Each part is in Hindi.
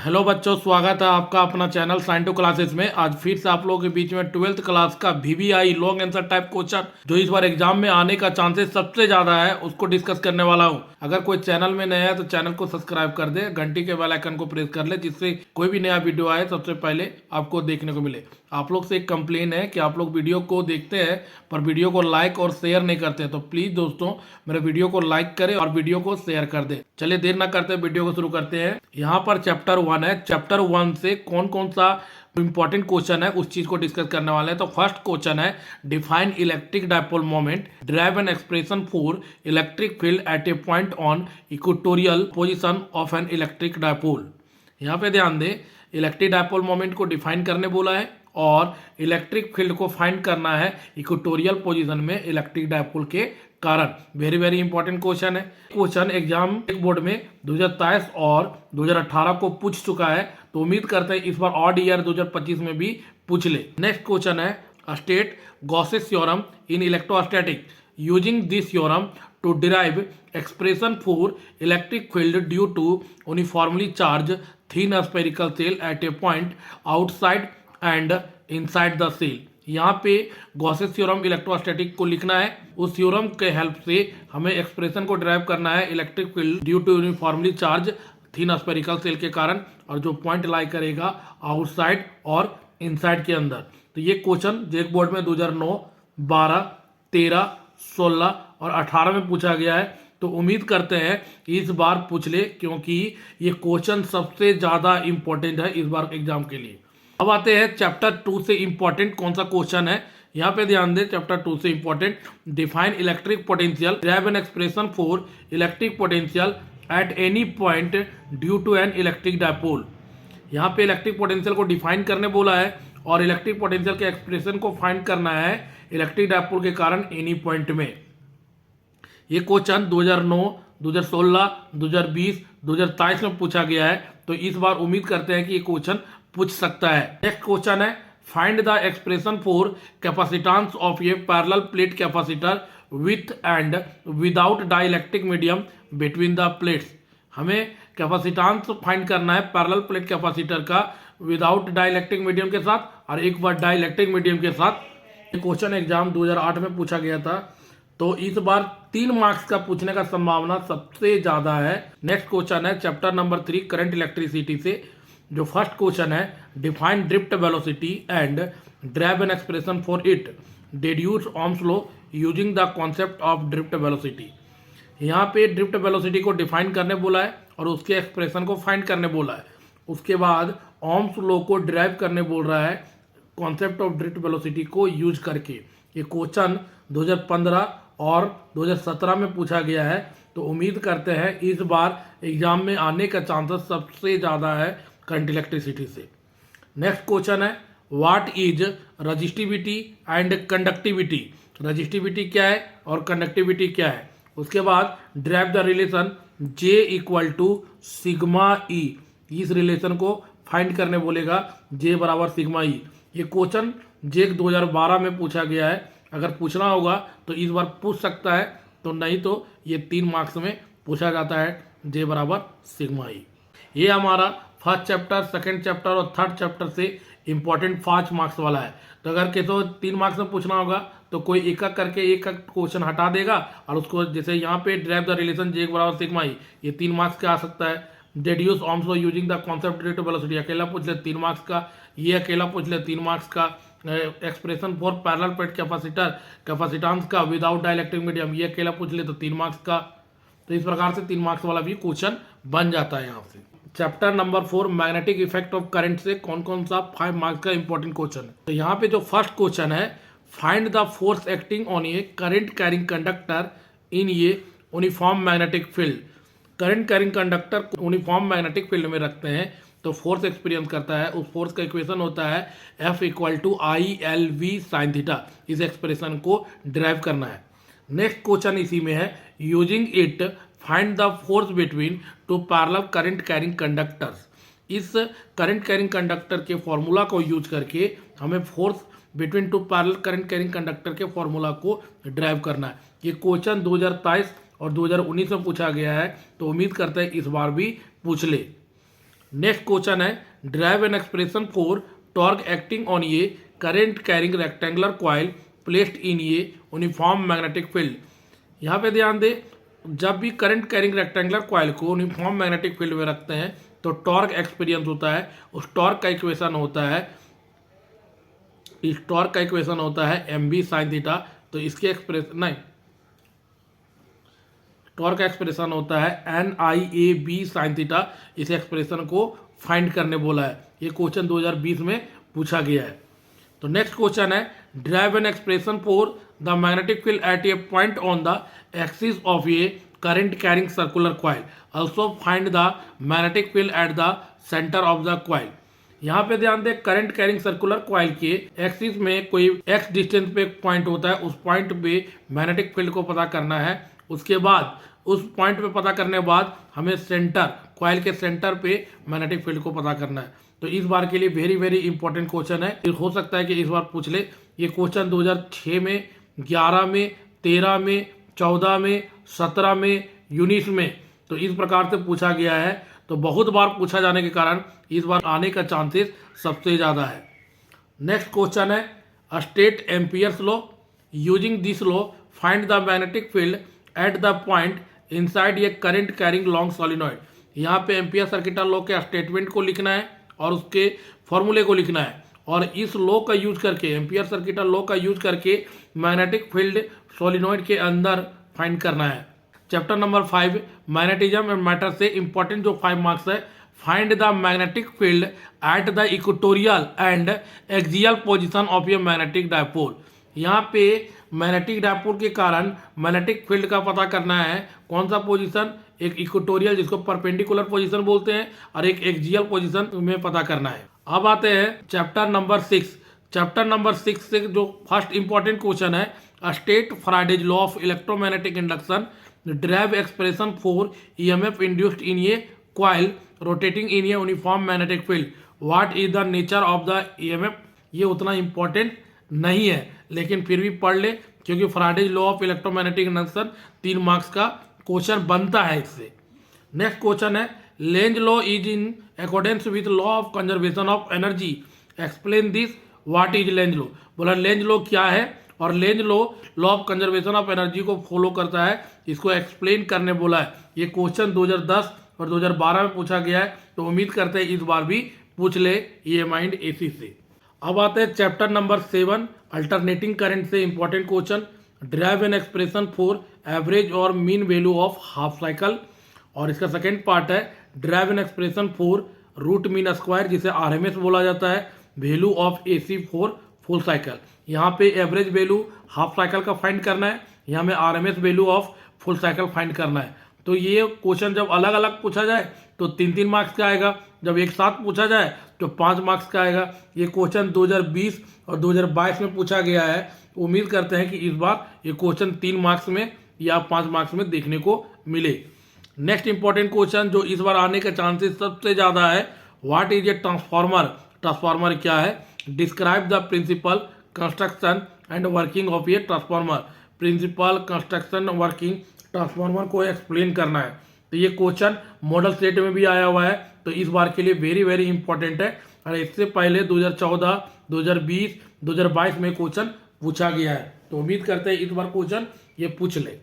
हेलो बच्चों, स्वागत है आपका अपना चैनल साइन टू क्लासेस में। आज फिर से आप लोगों के बीच में 12th क्लास का VBI long answer type question जो इस बार एग्जाम में आने का चांसेस सबसे ज्यादा है उसको डिस्कस करने वाला हूं। अगर कोई चैनल में नया है तो चैनल को सब्सक्राइब कर दे, घंटी के बेल आइकन को प्रेस कर ले जिससे कोई भी नया वीडियो आए सबसे पहले आपको देखने को मिले। आप लोग से एक कंप्लेन है कि आप लोग वीडियो को देखते हैं पर वीडियो को लाइक और शेयर नहीं करते, तो प्लीज दोस्तों मेरे वीडियो को लाइक करें और वीडियो को शेयर कर दे। चलिए देर ना करते वीडियो को शुरू करते हैं। यहाँ पर चैप्टर 1 है। चैप्टर 1 से कौन कौन सा इंपॉर्टेंट क्वेश्चन है उस चीज को डिस्कस करने वाले हैं। तो फर्स्ट क्वेश्चन है define electric dipole moment, drive an expression for electric field at a point on equatorial position of N electric dipole. यहाँ पे ध्यान दें, इलेक्ट्रिक डायपोल मोमेंट को डिफाइन करने बोला है और इलेक्ट्रिक फील्ड को फाइंड करना है इक्वेटोरियल पोजीशन में इलेक्ट्रिक डायपोल के कारण। वेरी वेरी इंपॉर्टेंट क्वेश्चन है। क्वेश्चन एग्जाम एक बोर्ड में 2023 और 2018 को पूछ चुका है, तो उम्मीद करते हैं इस बार ऑड ईयर 2025 में भी पूछ ले। नेक्स्ट क्वेश्चन है state Gauss's theorem in electrostatic using this theorem to derive expression for electric field due to uniformly charge thin spherical shell at a point outside and inside the shell. यहाँ पे गॉसेस थ्योरम इलेक्ट्रोस्टैटिक को लिखना है। उस थ्योरम के हेल्प से हमें एक्सप्रेशन को डिराइव करना है electric field due to uniformly charge thin spherical shell के कारण, और जो पॉइंट लाई करेगा आउटसाइड और इनसाइड के अंदर। तो ये क्वेश्चन जेक बोर्ड में 2009, 12, 13, 16 और 18 में पूछा गया है, तो उम्मीद करते हैं इस बार पूछ ले क्योंकि ये क्वेश्चन सबसे ज्यादा इंपॉर्टेंट है इस बार एग्जाम के लिए। अब आते हैं चैप्टर 2 से इंपॉर्टेंट कौन सा क्वेश्चन है। यहाँ पे ध्यान दें, चैप्टर 2 से important define electric potential, drive an expression for electric potential at any point due to an electric dipole. यहाँ पे इलेक्ट्रिक पोटेंशियल को डिफाइन करने बोला है और इलेक्ट्रिक पोटेंशियल के एक्सप्रेशन को फाइंड करना है इलेक्ट्रिक डायपोल के कारण एनी पॉइंट में। ये क्वेश्चन 2009, 2016, 2020, 2023 में पूछा गया है, तो इस बार उम्मीद करते हैं कि ये क्वेश्चन पूछ सकता है। नेक्स्ट क्वेश्चन है find the expression for capacitance of A parallel plate capacitor with and without dielectric medium between the plates. हमें कैपेसिटेंस फाइंड करना है पैरेलल प्लेट कैपेसिटर का विदाउट डाइलेक्ट्रिक मीडियम के साथ और एक बार डाइलेक्ट्रिक मीडियम के साथ। क्वेश्चन एग्जाम 2008 में पूछा गया था, तो इस बार 3 मार्क्स का पूछने का संभावना सबसे ज्यादा है। नेक्स्ट क्वेश्चन है चैप्टर नंबर 3 करंट इलेक्ट्रिसिटी से, जो फर्स्ट क्वेश्चन है define drift velocity and drive an expression for it, deduce Ohm's law using the concept of drift velocity. यहाँ पे ड्रिफ्ट वेलोसिटी को डिफाइन करने बोला है और उसके एक्सप्रेशन को फाइंड करने बोला है। उसके बाद ओम्स लॉ को ड्राइव करने बोल रहा है कॉन्सेप्ट ऑफ ड्रिफ्ट वेलोसिटी को यूज करके। ये क्वेश्चन 2015 और 2017 में पूछा गया है, तो उम्मीद करते हैं इस बार एग्जाम में आने का चांसेस सबसे ज़्यादा है करंट इलेक्ट्रिसिटी से। नेक्स्ट क्वेश्चन है what is resistivity and conductivity. Resistivity क्या है और कंडक्टिविटी क्या है। उसके बाद drive the relation J equal to sigma E. इस रिलेशन को फाइंड करने बोलेगा J बराबर सिग्मा ई। ये क्वेश्चन जेक 2012 में पूछा गया है। अगर पूछना होगा तो इस बार पूछ सकता है, तो नहीं तो ये 3 मार्क्स में पूछा जाता है J बराबर सिग्मा ई। ये हमारा फर्स्ट चैप्टर, सेकंड चैप्टर और थर्ड चैप्टर से इंपॉर्टेंट 5 मार्क्स वाला है। तो अगर किसी 3 मार्क्स में पूछना होगा तो कोई एक एक करके एक क्वेश्चन हटा देगा और उसको, जैसे यहाँ पे ड्राइव द रिलेशन J बराबर सिग्मा ई, ये 3 मार्क्स का आ सकता है। Deduce Ohm's law using the concept drift velocity अकेला पूछ ले 3 मार्क्स का, ये अकेला पूछ ले 3 मार्क्स का। Expression for parallel plate capacitor capacitance का विदाउट डाइलेक्ट्रिक मीडियम, ये अकेला पूछ ले तो 3 मार्क्स का। तो इस प्रकार से 3 मार्क्स वाला भी क्वेश्चन बन जाता है यहाँ से। Chapter number 4 magnetic effect of current से कौन कौन सा 5 मार्क्स का इंपॉर्टेंट क्वेश्चन है। तो यहाँ पे जो फर्स्ट क्वेश्चन है find the force acting on a current carrying conductor in ये uniform magnetic field. Current carrying conductor को यूनिफॉर्म मैग्नेटिक फील्ड में रखते हैं तो फोर्स एक्सपीरियंस करता है। उस फोर्स का इक्वेशन होता है F equal to ILV sine theta. इस एक्सप्रेशन को डिराइव करना है। नेक्स्ट क्वेश्चन इसी में है using it find the force between 2 parallel current carrying conductors. इस करंट कैरिंग कंडक्टर के फॉर्मूला को यूज करके हमें force between 2 parallel current carrying conductor के फॉर्मूला को ड्राइव करना है। ये क्वेश्चन 2023 और 2019 में पूछा गया है, तो उम्मीद करते हैं इस बार भी पूछ ले। नेक्स्ट क्वेश्चन है derive an expression for torque acting on ये current carrying rectangular coil placed in ये यूनिफॉर्म मैग्नेटिक फील्ड। यहाँ पे ध्यान दे, जब भी करंट कैरिंग रेक्टेंगुलर कॉइल को यूनिफॉर्म मैग्नेटिक फील्ड में रखते हैं तो टॉर्क एक्सपीरियंस होता है। उस टॉर्क का इक्वेशन होता है, इस टॉर्क का इक्वेशन होता है एम बी साइन थीटा। तो इसके एक्सप्रेशन नहीं, टॉर्क का एक्सप्रेशन होता है N I A B sine theta. इस एक्सप्रेशन को फाइंड करने बोला है। ये क्वेश्चन 2020 में पूछा गया है। तो नेक्स्ट क्वेश्चन है derive an expression for the magnetic field at a point on the axis of A current carrying circular coil, also find the magnetic field at the centre of the coil. यहाँ पे ध्यान दे, करंट कैरिंग सर्कुलर कॉइल के एक्सिस में कोई एक्स डिस्टेंस पे एक पॉइंट होता है, उस पॉइंट पे मैग्नेटिक फील्ड को पता करना है। उसके बाद उस पॉइंट पे पता करने के बाद हमें सेंटर, कॉइल के सेंटर पे मैग्नेटिक फील्ड को पता करना है। तो इस बार के लिए वेरी वेरी इंपॉर्टेंट क्वेश्चन है। हो सकता है कि इस बार पूछ ले। ये क्वेश्चन 2006 में, 11 में, 13 में, 14 में, 17 में, 19 में, तो इस प्रकार से पूछा गया है। तो बहुत बार पूछा जाने के कारण इस बार आने का चांसेस सबसे ज़्यादा है। नेक्स्ट क्वेश्चन है state Ampere's law, using this law find the magnetic field at the point inside a current carrying long solenoid. यहाँ पे एम्पियर सर्किटल लॉ के स्टेटमेंट को लिखना है और उसके फॉर्मूले को लिखना है, और इस लॉ का यूज करके, एम्पियर सर्किटल लॉ का यूज करके मैग्नेटिक फील्ड सॉलिनॉइड के अंदर फाइंड करना है। Chapter number 5 magnetism and matter से इंपॉर्टेंट जो 5 मार्क्स है, find the magnetic field at the equatorial and axial position of a magnetic dipole. यहाँ पे मैग्नेटिक डायपोल के कारण मैग्नेटिक फील्ड का पता करना है। कौन सा पोजीशन, एक इक्वेटोरियल जिसको परपेंडिकुलर पोजीशन बोलते हैं, और एक एक्सियल पोजीशन में पता करना है। अब आते हैं चैप्टर नंबर 6। चैप्टर नंबर 6 से जो फर्स्ट इंपॉर्टेंट क्वेश्चन है state Faraday's law of electromagnetic induction, drive expression for EMF induced in A coil rotating in a uniform magnetic field, what is the nature of the EMF. ये उतना इंपॉर्टेंट नहीं है, लेकिन फिर भी पढ़ ले, क्योंकि Faraday's law of electromagnetic induction 3 marks का क्वेश्चन बनता है इससे। नेक्स्ट क्वेश्चन है Lenz law is in accordance with law of conservation of energy, explain this, what is Lenz law. बोला लेंज लॉ क्या है, और Lenz law of conservation of energy को फॉलो करता है, इसको एक्सप्लेन करने बोला है। ये क्वेश्चन 2010 और 2012 में पूछा गया है, तो उम्मीद करते हैं इस बार भी पूछ ले ये माइंड एसी से। अब आते हैं चैप्टर नंबर 7 अल्टरनेटिंग करंट से important question, derive an expression for average और mean value of half cycle, और इसका सेकेंड पार्ट है derive an expression for root mean square, जिसे आरएमएस बोला जाता है, value of AC for full cycle. यहाँ पे एवरेज वैल्यू हाफ साइकिल का फाइंड करना है, यहाँ में RMS value of full cycle find करना है। तो ये क्वेश्चन जब अलग अलग पूछा जाए तो 3-3 मार्क्स का आएगा, जब एक साथ पूछा जाए तो 5 मार्क्स का आएगा। ये क्वेश्चन 2020 और 2022 में पूछा गया है। उम्मीद करते हैं कि इस बार ये क्वेश्चन 3 मार्क्स में या 5 मार्क्स में देखने को मिले। नेक्स्ट इंपॉर्टेंट क्वेश्चन जो इस बार आने के चांसेस सबसे ज़्यादा है, what is a transformer. Transformer क्या है, describe the principle construction and working of a transformer. Principle construction working transformer को एक्सप्लेन करना है। तो ये क्वेश्चन मॉडल सेट में भी आया हुआ है, तो इस बार के लिए वेरी वेरी इंपॉर्टेंट है। और इससे पहले 2014, 2020, 2022 में क्वेश्चन पूछा गया है, तो उम्मीद करते हैं इस बार क्वेश्चन ये पूछ ले।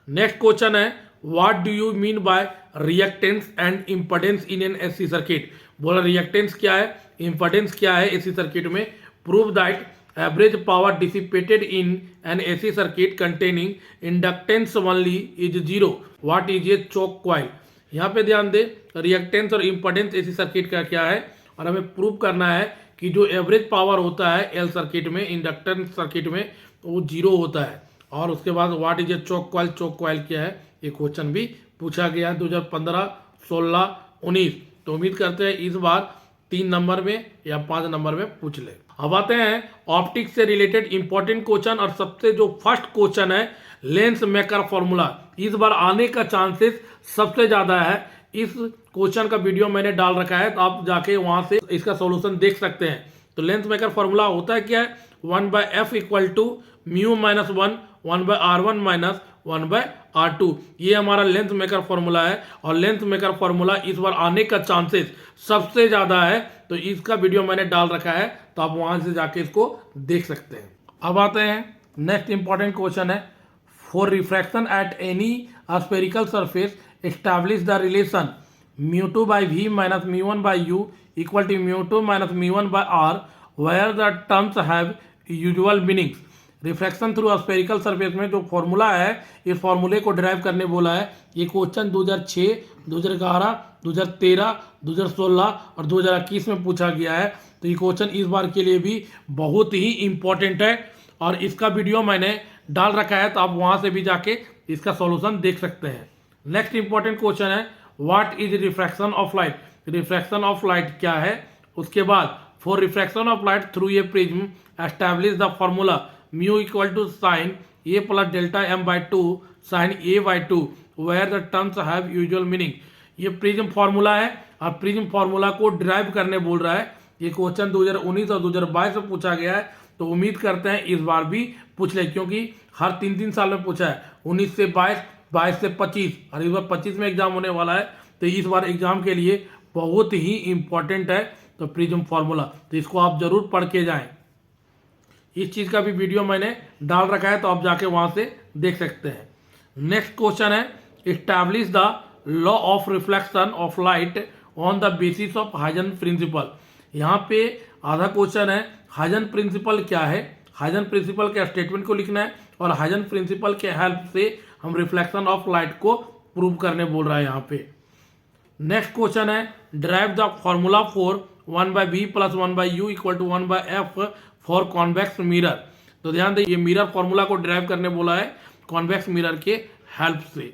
नेक्स्ट क्वेश्चन है what do you mean by reactance and impedance in an AC circuit. बोला रिएक्टेंस क्या है, इम्पीडेंस क्या है एसी सर्किट में। Prove that average power dissipated in an AC circuit containing inductance only is 0, what is a choke coil. यहाँ पे ध्यान दे, रिएक्टेंस और इम्पीडेंस एसी सर्किट का क्या है, और हमें प्रूव करना है कि जो एवरेज पावर होता है एल सर्किट में, इंडक्टेंस सर्किट में, वो 0 होता है। और उसके बाद what is a choke coil, choke coil क्या है, ये क्वेश्चन भी पूछा गया है 2015, 16, 19। तो उम्मीद करते हैं इस बार 3 नंबर में या 5 नंबर में पूछ ले। अब आते हैं ऑप्टिक्स से रिलेटेड इंपॉर्टेंट क्वेश्चन, और सबसे जो फर्स्ट क्वेश्चन है लेंस मेकर फॉर्मूला, इस बार आने का चांसेस सबसे ज्यादा है। इस क्वेश्चन का वीडियो मैंने डाल रखा है, तो आप जाके वहां से इसका सॉल्यूशन देख सकते हैं। तो लेंस मेकर फॉर्मूला होता है क्या है, 1/f = μ - 1 1/r1 - 1/r2 R2। ये हमारा लेंथ मेकर फॉर्मूला है और लेंथ मेकर फॉर्मूला इस बार आने का चांसेस सबसे ज़्यादा है, तो इसका वीडियो मैंने डाल रखा है, तो आप वहाँ से जाके इसको देख सकते हैं। अब आते हैं नेक्स्ट इंपॉर्टेंट क्वेश्चन है, for refraction at any spherical surface establish the relation μ2 by v minus μ1 by u equal to μ2 minus μ1 by r where the terms have usual meanings। Refraction through spherical surface में जो फॉर्मूला है, इस फॉर्मूले को डिराइव करने बोला है। ये क्वेश्चन 2006, 2011, 2013, 2016 और 2021 में पूछा गया है, तो ये क्वेश्चन इस बार के लिए भी बहुत ही इंपॉर्टेंट है और इसका वीडियो मैंने डाल रखा है, तो आप वहाँ से भी जाके इसका सॉल्यूशन देख सकते हैं। नेक्स्ट इंपॉर्टेंट क्वेश्चन है, what is refraction of light. Refraction of light क्या है। उसके बाद for refraction of light through a prism establish the formula mu equal to sine A plus delta m by two sine A by two where the terms have usual meaning. ये प्रिज्म फार्मूला है और प्रिज्म फार्मूला को डिराइव करने बोल रहा है। ये क्वेश्चन 2019 और 2022 में पूछा गया है, तो उम्मीद करते हैं इस बार भी पूछ ले, क्योंकि हर 3-3 साल में पूछा है, 19 से 22, 22 से 25 और इस बार 25 में एग्जाम होने वाला है, तो इस बार एग्जाम के लिए बहुत ही इंपॉर्टेंट है तो प्रिज्म फार्मूला, तो इसको आप जरूर पढ़ के जाएं। इस चीज़ का भी वीडियो मैंने डाल रखा है, तो आप जाके वहां से देख सकते हैं। नेक्स्ट क्वेश्चन है, establish the law of reflection of light on the basis of Huygens principle. यहाँ पे आधा क्वेश्चन है, हाइजन प्रिंसिपल क्या है, हाइजन प्रिंसिपल के स्टेटमेंट को लिखना है और हाइजन प्रिंसिपल के हेल्प से हम रिफ्लेक्शन ऑफ लाइट को प्रूव करने बोल रहा है यहाँ पे। नेक्स्ट क्वेश्चन है, derive the formula for 1/v plus 1/u equal to 1/f for convex mirror. तो ध्यान दें, ये मिरर फॉर्मूला को ड्राइव करने बोला है कॉन्वेक्स मिरर के हेल्प से।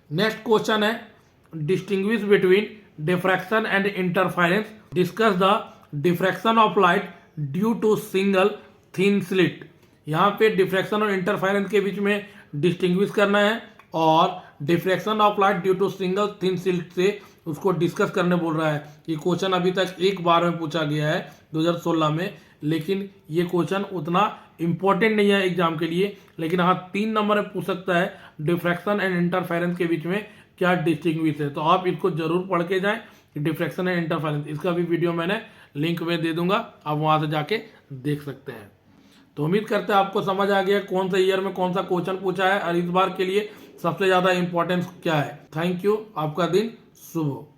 नेक्स्ट क्वेश्चन है, distinguish between diffraction and interference, discuss the diffraction of light due to single thin slit. यहाँ पे डिफ्रैक्शन और इंटरफेरेंस के बीच में डिस्टिंग्विश करना है और diffraction of light due to single thin slit से उसको डिस्कस करने बोल रहा है। ये क्वेश्चन अभी तक एक बार में पूछा गया है 2016 में, लेकिन ये क्वेश्चन उतना इंपॉर्टेंट नहीं है एग्जाम के लिए, लेकिन हाँ 3 नंबर में पूछ सकता है डिफ्रैक्शन एंड इंटरफेरेंस के बीच में क्या डिस्टिंग्विश है। तो आप इसको जरूर पढ़ के जाएं, डिफ्रैक्शन एंड इंटरफेरेंस, इसका भी वीडियो मैंने लिंक में दे दूंगा, आप वहां से जाके देख सकते हैं। तो उम्मीद करते हैं आपको समझ आ गया कौन सा ईयर में कौन सा क्वेश्चन पूछा है और इस बार के लिए सबसे ज्यादा इंपॉर्टेंस क्या है। थैंक यू, आपका दिन शुभ हो।